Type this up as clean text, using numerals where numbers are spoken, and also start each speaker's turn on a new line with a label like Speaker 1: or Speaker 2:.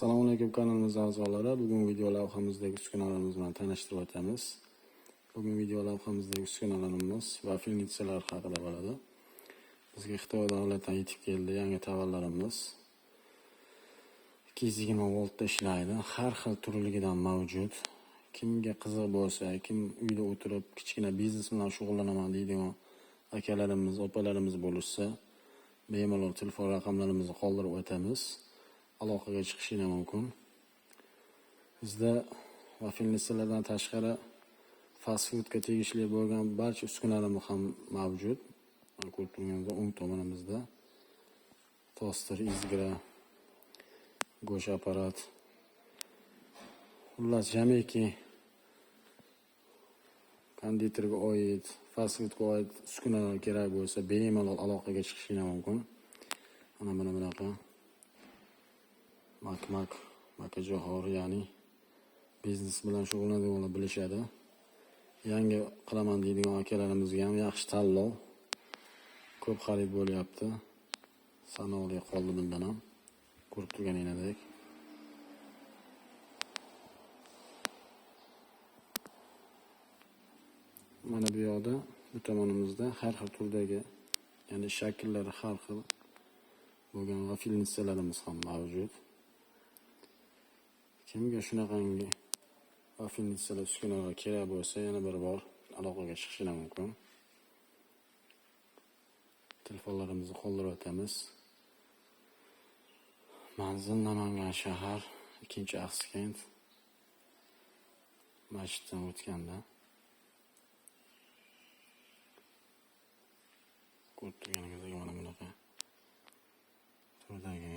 Speaker 1: Assalomu alaykum kanalimiz a'zolari. Bugun video lavhamizdagi uskunalarimiz bilan tanishtirib o'tamiz. Bugun video lavhamizdagi uskunalarimiz vafilnitsalar haqida bo'ladi. Bizga Xitoy davlatidan yetib keldi yangi tovarlarimiz. 220 voltda ishlaydi. Har xil turligidan mavjud. Kimga qiziq bo'lsa, kim uyda o'tirib kichkina biznes bilan shug'ullanaman deydigan akalarimiz, opalarimiz bo'lsa, bemalol telefon raqamlarimizni qoldirib o'tamiz. Aloqaga chiqishingiz mumkin. Bizda vafilnitsalardan tashqari fast foodga tegishli bo'lgan barcha uskunalarimiz ham mavjud. Ko'rib turganingizdek, o'ng tomonimizda toster, izgra, go'sht apparat, xullas jamiki konditorga oid, fast foodga oid uskunalar kerak bo'lsa, bemalol aloqaga chiqishingiz mumkin. Mana bunaqa makajohor, ya'ni biznes bilan shug'ullanadiganlar bilishadi. Yangi qilaman deydigan akalarimizga ham yaxshi tanlov. Ko'p xarid bo'lyapti. Sanoqli qoldi bundan ham. Ko'rib turganingizdek. Mana bu yoqda, bu tomonimizda har xil turdagi, ya'ni shakllari har xil bo'lgan vafilnitsalarimiz ham mavjud. Kimga shunaqangi vafilnitsalar uskunalar kerak bo'lsa, yana bir bor aloqaga chiqishingiz mumkin. Telefonlarimizni qoldirib o'tamiz. Manzil Namangan shahar, 2-Axsikent. Masjiddan o'tganda. Ko'rib turganingizdek mana bunaqa turdagi